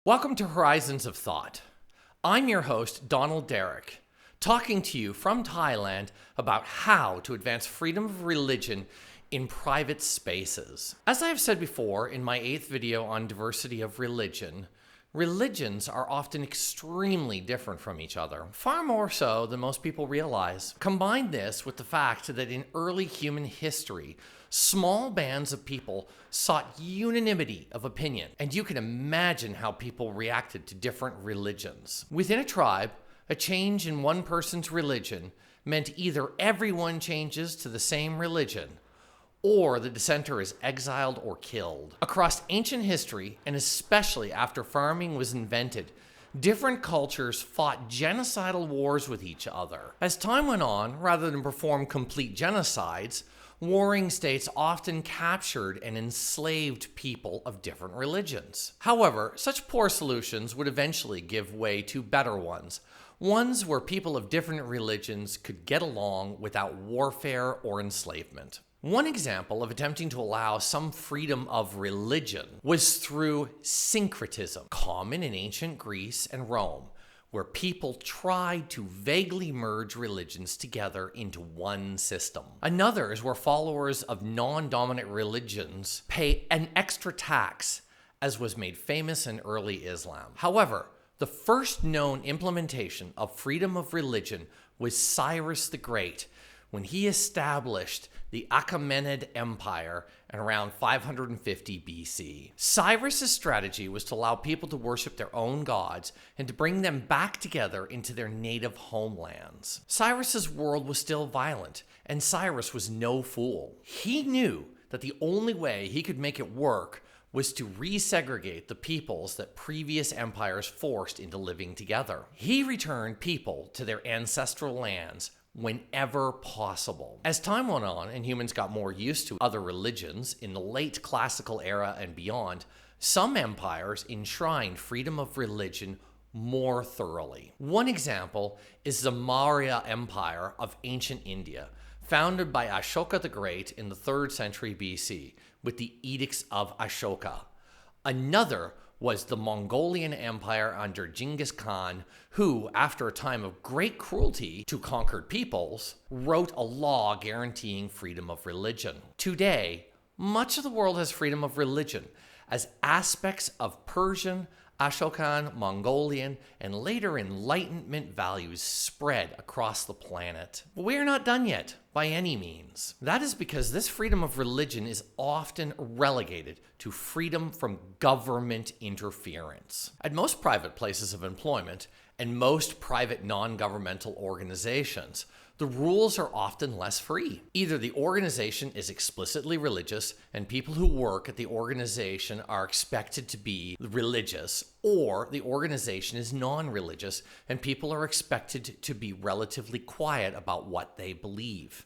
Welcome to Horizons of Thought. I'm your host, Donald Derrick, talking to you from Thailand about how to advance freedom of religion in private spaces. As I have said before in my 8th video on diversity of religion, religions are often extremely different from each other, far more so than most people realize. Combine this with the fact that in early human history, small bands of people sought unanimity of opinion, and you can imagine how people reacted to different religions. Within a tribe, a change in one person's religion meant either everyone changes to the same religion, or the dissenter is exiled or killed. Across ancient history, and especially after farming was invented, different cultures fought genocidal wars with each other. As time went on, rather than perform complete genocides, warring states often captured and enslaved people of different religions. However, such poor solutions would eventually give way to better ones where people of different religions could get along without warfare or enslavement. One example of attempting to allow some freedom of religion was through syncretism, common in ancient Greece and Rome, where people tried to vaguely merge religions together into one system. Another is where followers of non-dominant religions pay an extra tax, as was made famous in early Islam. However, the first known implementation of freedom of religion was Cyrus the Great, when he established the Achaemenid Empire in around 550 BC. Cyrus's strategy was to allow people to worship their own gods and to bring them back together into their native homelands. Cyrus's world was still violent, and Cyrus was no fool. He knew that the only way he could make it work was to resegregate the peoples that previous empires forced into living together. He returned people to their ancestral lands whenever possible. As time went on and humans got more used to other religions in the late classical era and beyond, some empires enshrined freedom of religion more thoroughly. One example is the Maurya Empire of ancient India, founded by Ashoka the Great in the 3rd century BC with the Edicts of Ashoka. Another was the Mongolian Empire under Genghis Khan, who, after a time of great cruelty to conquered peoples, wrote a law guaranteeing freedom of religion. Today, much of the world has freedom of religion, as aspects of Persian, Ashokan, Mongolian, and later Enlightenment values spread across the planet. But we are not done yet, by any means. That is because this freedom of religion is often relegated to freedom from government interference. At most private places of employment and most private non-governmental organizations, the rules are often less free. Either the organization is explicitly religious and people who work at the organization are expected to be religious, or the organization is non-religious and people are expected to be relatively quiet about what they believe,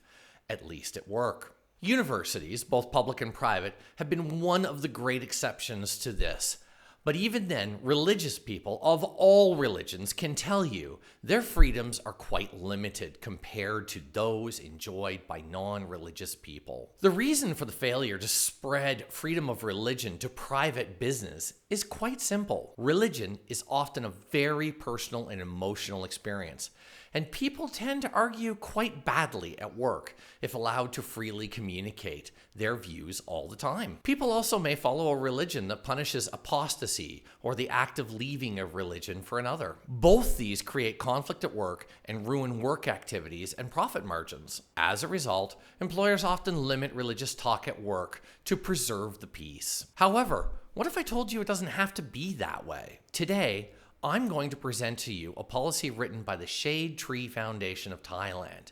at least at work. Universities, both public and private, have been one of the great exceptions to this. But even then, religious people of all religions can tell you their freedoms are quite limited compared to those enjoyed by non-religious people. The reason for the failure to spread freedom of religion to private business is quite simple. Religion is often a very personal and emotional experience, and people tend to argue quite badly at work if allowed to freely communicate their views all the time. People also may follow a religion that punishes apostasy or the act of leaving a religion for another. Both these create conflict at work and ruin work activities and profit margins. As a result, employers often limit religious talk at work to preserve the peace. However, what if I told you it doesn't have to be that way? Today, I'm going to present to you a policy written by the Shade Tree Foundation of Thailand,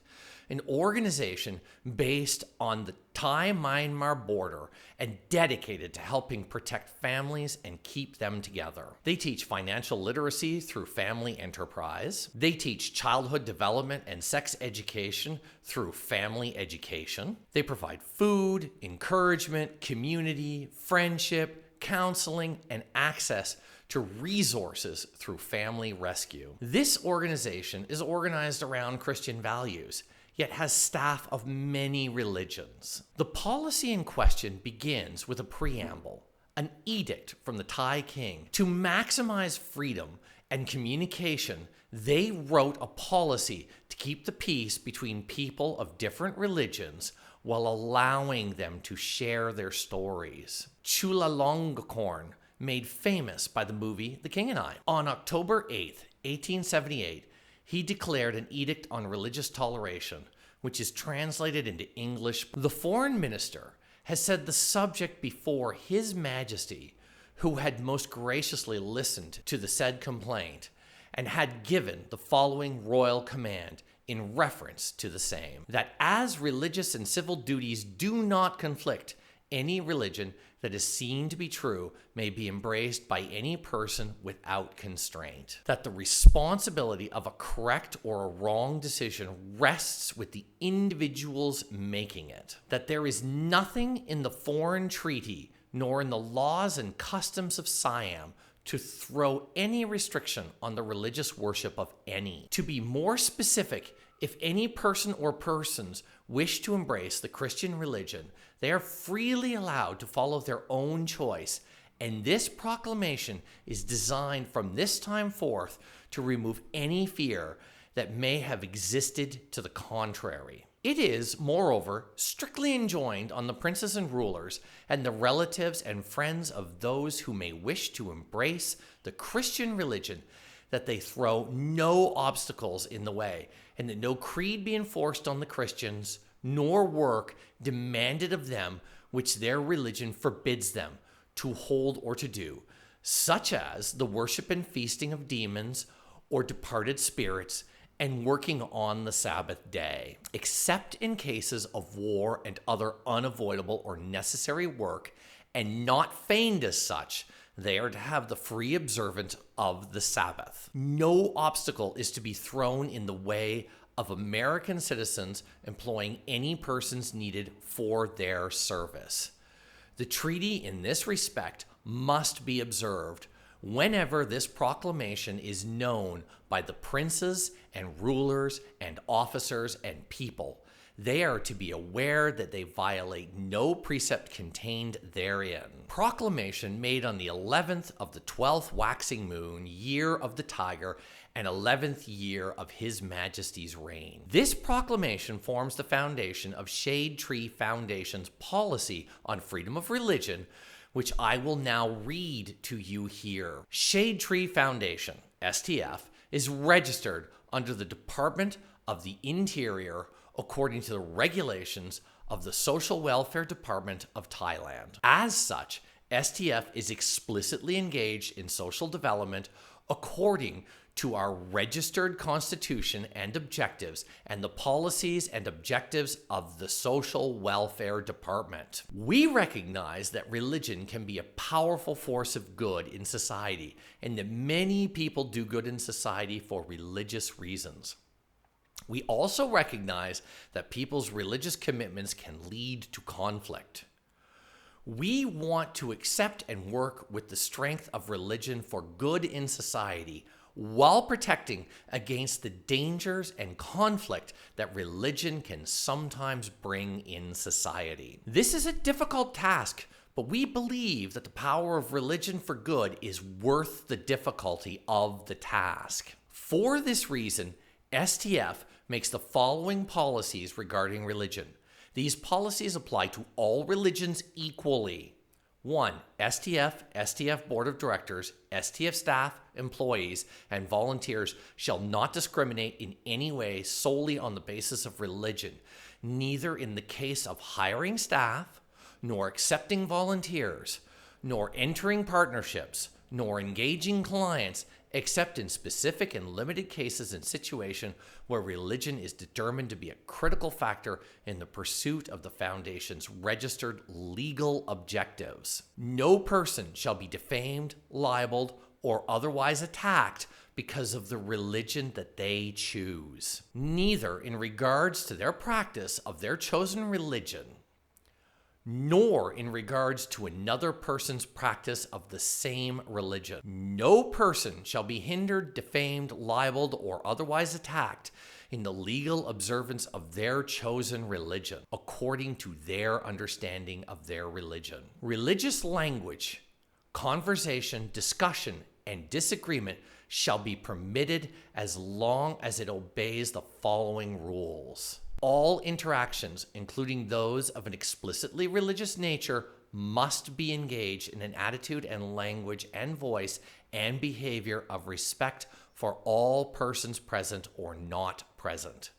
an organization based on the Thai-Myanmar border and dedicated to helping protect families and keep them together. They teach financial literacy through family enterprise. They teach childhood development and sex education through family education. They provide food, encouragement, community, friendship, counseling, and access to resources through family rescue. This organization is organized around Christian values, yet has staff of many religions. The policy in question begins with a preamble, an edict from the Thai king. To maximize freedom and communication, they wrote a policy to keep the peace between people of different religions while allowing them to share their stories. Chulalongkorn, made famous by the movie The King and I. On October 8th, 1878, he declared an edict on religious toleration, which is translated into English. The foreign minister has said the subject before His Majesty, who had most graciously listened to the said complaint, and had given the following royal command in reference to the same, that as religious and civil duties do not conflict, any religion that is seen to be true may be embraced by any person without constraint. That the responsibility of a correct or a wrong decision rests with the individuals making it. That there is nothing in the foreign treaty nor in the laws and customs of Siam to throw any restriction on the religious worship of any. To be more specific, if any person or persons wish to embrace the Christian religion, they are freely allowed to follow their own choice, and this proclamation is designed from this time forth to remove any fear that may have existed to the contrary. It is, moreover, strictly enjoined on the princes and rulers and the relatives and friends of those who may wish to embrace the Christian religion that they throw no obstacles in the way, and that no creed be enforced on the Christians, nor work demanded of them which their religion forbids them to hold or to do, such as the worship and feasting of demons or departed spirits, and working on the Sabbath day, except in cases of war and other unavoidable or necessary work, and not feigned as such. They are to have the free observance of the Sabbath. No obstacle is to be thrown in the way of American citizens employing any persons needed for their service. The treaty in this respect must be observed whenever this proclamation is known by the princes and rulers and officers and people. They are to be aware that they violate no precept contained therein. Proclamation made on the 11th of the 12th waxing moon, year of the tiger, and 11th year of His Majesty's reign. This proclamation forms the foundation of Shade Tree Foundation's policy on freedom of religion, which I will now read to you here. Shade Tree Foundation, STF, is registered under the Department of the Interior according to the regulations of the Social Welfare Department of Thailand. As such, STF is explicitly engaged in social development according to our registered constitution and objectives and the policies and objectives of the Social Welfare Department. We recognize that religion can be a powerful force of good in society and that many people do good in society for religious reasons. We also recognize that people's religious commitments can lead to conflict. We want to accept and work with the strength of religion for good in society while protecting against the dangers and conflict that religion can sometimes bring in society. This is a difficult task, but we believe that the power of religion for good is worth the difficulty of the task. For this reason, STF makes the following policies regarding religion. These policies apply to all religions equally. 1. STF Board of Directors, STF staff, employees, and volunteers shall not discriminate in any way solely on the basis of religion, neither in the case of hiring staff, nor accepting volunteers, nor entering partnerships, nor engaging clients, except in specific and limited cases and situations where religion is determined to be a critical factor in the pursuit of the Foundation's registered legal objectives. No person shall be defamed, libeled, or otherwise attacked because of the religion that they choose, neither in regards to their practice of their chosen religion, nor in regards to another person's practice of the same religion. No person shall be hindered, defamed, libeled, or otherwise attacked in the legal observance of their chosen religion, according to their understanding of their religion. Religious language Conversation, discussion, and disagreement shall be permitted as long as it obeys the following rules. All interactions, including those of an explicitly religious nature, must be engaged in an attitude and language and voice and behavior of respect for all persons present or not present.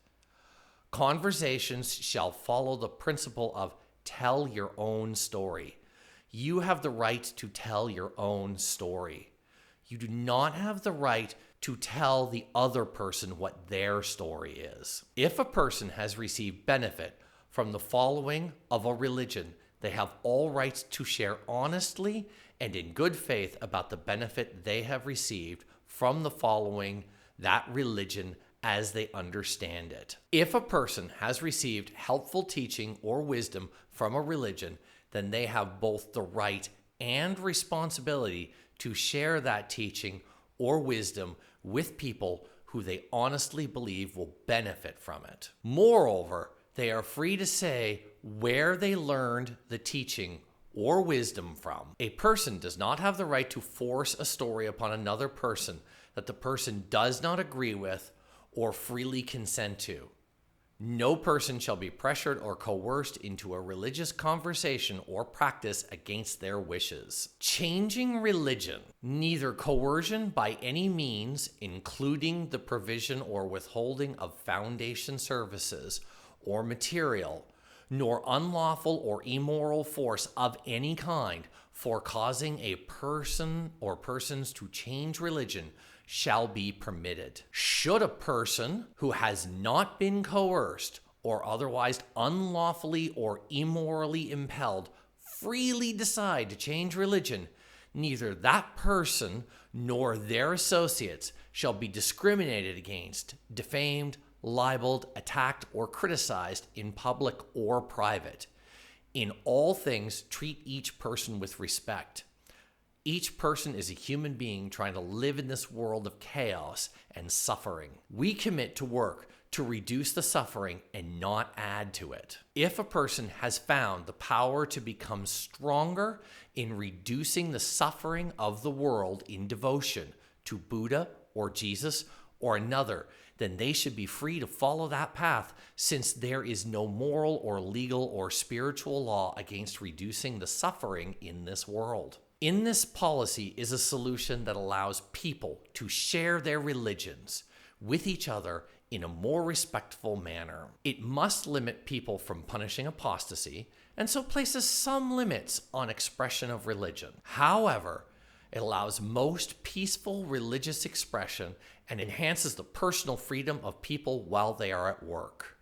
Conversations shall follow the principle of tell your own story. You have the right to tell your own story. You do not have the right to tell the other person what their story is. If a person has received benefit from the following of a religion, they have all rights to share honestly and in good faith about the benefit they have received from the following that religion as they understand it. If a person has received helpful teaching or wisdom from a religion, then they have both the right and responsibility to share that teaching or wisdom with people who they honestly believe will benefit from it. Moreover, they are free to say where they learned the teaching or wisdom from. A person does not have the right to force a story upon another person that the person does not agree with or freely consent to. No person shall be pressured or coerced into a religious conversation or practice against their wishes. Changing religion, neither coercion by any means, including the provision or withholding of foundation services or material, nor unlawful or immoral force of any kind for causing a person or persons to change religion shall be permitted. Should a person who has not been coerced or otherwise unlawfully or immorally impelled freely decide to change religion, neither that person nor their associates shall be discriminated against, defamed, libeled, attacked, or criticized in public or private. In all things, treat each person with respect. Each person is a human being trying to live in this world of chaos and suffering. We commit to work to reduce the suffering and not add to it. If a person has found the power to become stronger in reducing the suffering of the world in devotion to Buddha or Jesus or another, then they should be free to follow that path, since there is no moral or legal or spiritual law against reducing the suffering in this world. In this policy is a solution that allows people to share their religions with each other in a more respectful manner. It must limit people from punishing apostasy, and so places some limits on expression of religion. However, it allows most peaceful religious expression and enhances the personal freedom of people while they are at work.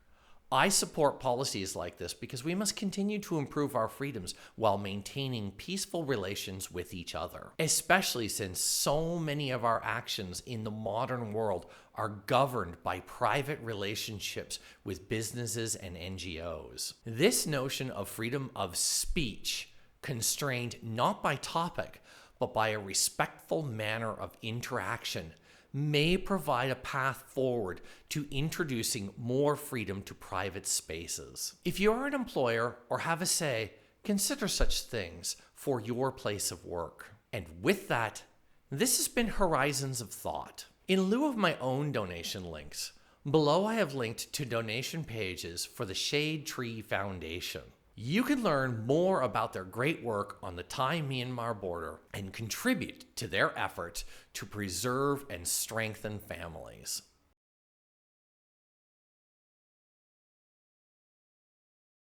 I support policies like this because we must continue to improve our freedoms while maintaining peaceful relations with each other, especially since so many of our actions in the modern world are governed by private relationships with businesses and NGOs. This notion of freedom of speech, constrained not by topic, but by a respectful manner of interaction, may provide a path forward to introducing more freedom to private spaces. If you are an employer or have a say, consider such things for your place of work. And with that, this has been Horizons of Thought. In lieu of my own donation links, below I have linked to donation pages for the Shade Tree Foundation. You can learn more about their great work on the Thai-Myanmar border and contribute to their efforts to preserve and strengthen families.